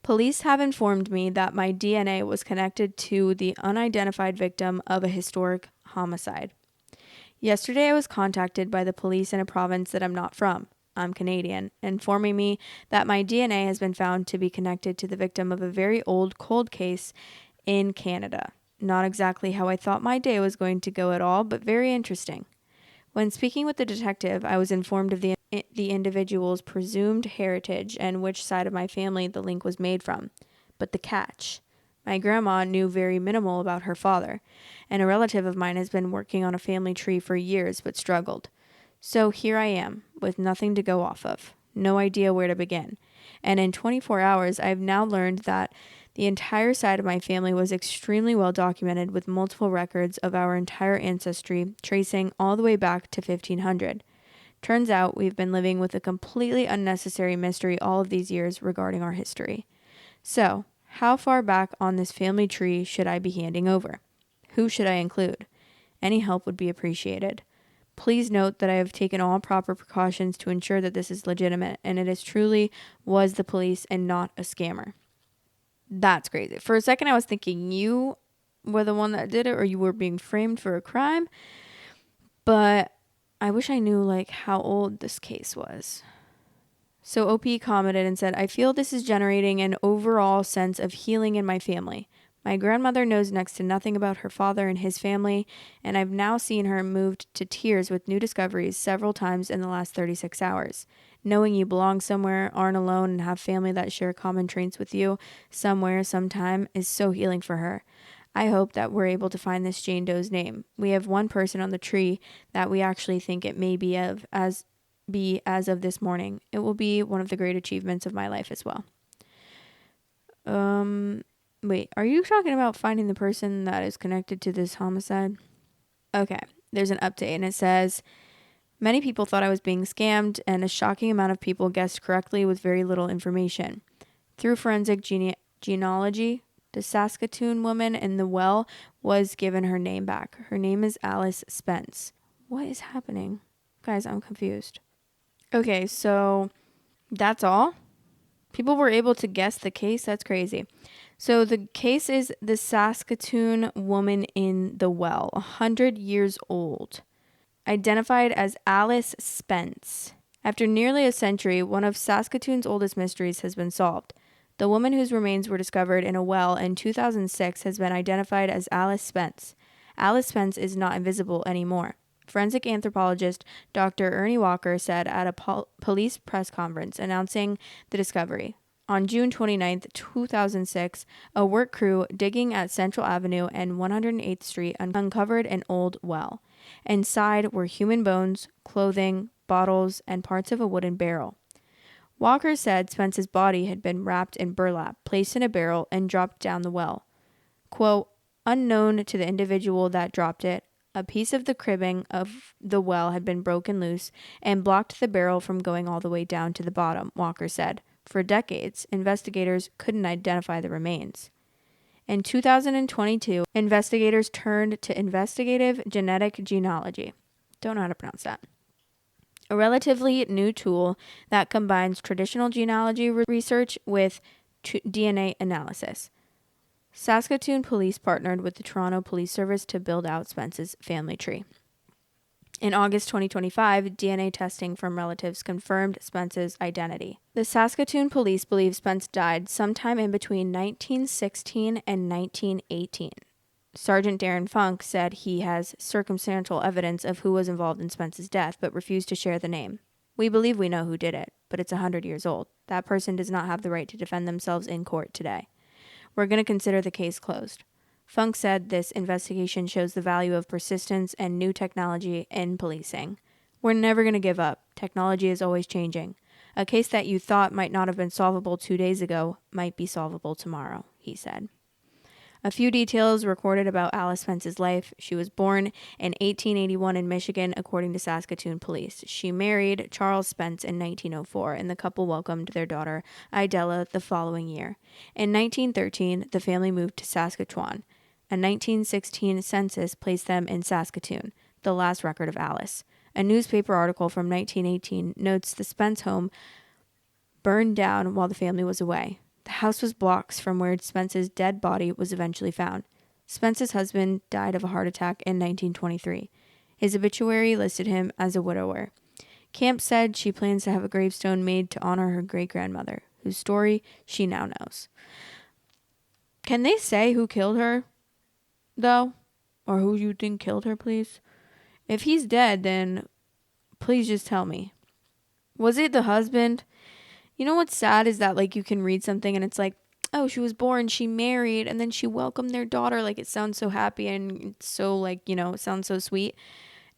Police have informed me that my DNA was connected to the unidentified victim of a historic homicide. Yesterday, I was contacted by the police in a province that I'm not from. I'm Canadian, informing me that my DNA has been found to be connected to the victim of a very old cold case in Canada. Not exactly how I thought my day was going to go at all, but very interesting. When speaking with the detective, I was informed of the individual's presumed heritage and which side of my family the link was made from. But the catch: my grandma knew very minimal about her father, and a relative of mine has been working on a family tree for years but struggled. So here I am, with nothing to go off of, no idea where to begin. And in 24 hours, I've now learned that the entire side of my family was extremely well documented, with multiple records of our entire ancestry tracing all the way back to 1500. Turns out we've been living with a completely unnecessary mystery all of these years regarding our history. So, how far back on this family tree should I be handing over? Who should I include? Any help would be appreciated. Please note that I have taken all proper precautions to ensure that this is legitimate and it is truly was the police and not a scammer. That's crazy. For a second, I was thinking you were the one that did it or you were being framed for a crime. But I wish I knew how old this case was. So OP commented and said, I feel this is generating an overall sense of healing in my family. My grandmother knows next to nothing about her father and his family, and I've now seen her moved to tears with new discoveries several times in the last 36 hours. Knowing you belong somewhere, aren't alone, and have family that share common traits with you somewhere, sometime is so healing for her. I hope that we're able to find this Jane Doe's name. We have one person on the tree that we actually think it may be as of this morning. It will be one of the great achievements of my life as well. Wait, are you talking about finding the person that is connected to this homicide? Okay, there's an update and it says, many people thought I was being scammed and a shocking amount of people guessed correctly with very little information. Through forensic genealogy, the Saskatoon woman in the well was given her name back. Her name is Alice Spence. What is happening? Guys, I'm confused. Okay, so that's all? People were able to guess the case? That's crazy. So the case is the Saskatoon woman in the well, 100 years old, identified as Alice Spence. After nearly a century, one of Saskatoon's oldest mysteries has been solved. The woman whose remains were discovered in a well in 2006 has been identified as Alice Spence. Alice Spence is not invisible anymore. Forensic anthropologist Dr. Ernie Walker said at a police press conference announcing the discovery. On June 29, 2006, a work crew digging at Central Avenue and 108th Street uncovered an old well. Inside were human bones, clothing, bottles, and parts of a wooden barrel. Walker said Spence's body had been wrapped in burlap, placed in a barrel, and dropped down the well. Quote, unknown to the individual that dropped it, a piece of the cribbing of the well had been broken loose and blocked the barrel from going all the way down to the bottom, Walker said. For decades, investigators couldn't identify the remains. In 2022, investigators turned to investigative genetic genealogy. Don't know how to pronounce that. A relatively new tool that combines traditional genealogy research with DNA analysis. Saskatoon police partnered with the Toronto Police Service to build out Spence's family tree. In August 2025, DNA testing from relatives confirmed Spence's identity. The Saskatoon police believe Spence died sometime in between 1916 and 1918. Sergeant Darren Funk said he has circumstantial evidence of who was involved in Spence's death, but refused to share the name. We believe we know who did it, but it's 100 years old. That person does not have the right to defend themselves in court today. We're going to consider the case closed. Funk said this investigation shows the value of persistence and new technology in policing. We're never going to give up. Technology is always changing. A case that you thought might not have been solvable 2 days ago might be solvable tomorrow, he said. A few details recorded about Alice Spence's life. She was born in 1881 in Michigan, according to Saskatoon police. She married Charles Spence in 1904, and the couple welcomed their daughter, Idella, the following year. In 1913, the family moved to Saskatchewan. A 1916 census placed them in Saskatoon, the last record of Alice. A newspaper article from 1918 notes the Spence home burned down while the family was away. The house was blocks from where Spence's dead body was eventually found. Spence's husband died of a heart attack in 1923. His obituary listed him as a widower. Camp said she plans to have a gravestone made to honor her great-grandmother, whose story she now knows. Can they say who killed her, though? Or who you think killed her, please? If he's dead, then please just tell me. Was it the husband? You know what's sad is that, like, you can read something and it's like, oh, she was born, she married, and then she welcomed their daughter. Like, it sounds so happy and it's so, like, it sounds so sweet.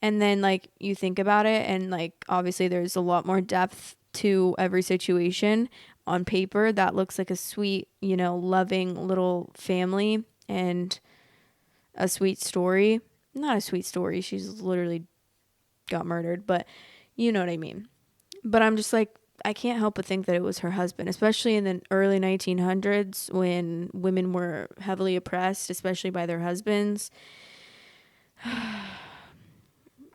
And then, like, you think about it and, like, obviously there's a lot more depth to every situation. On paper, that looks like a sweet, loving little family and a sweet story. Not a sweet story. She's literally got murdered, but you know what I mean. But I'm just like, I can't help but think that it was her husband, especially in the early 1900s when women were heavily oppressed, especially by their husbands.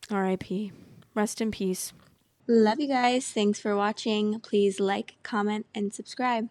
R.I.P. Rest in peace. Love you guys. Thanks for watching. Please like, comment, and subscribe.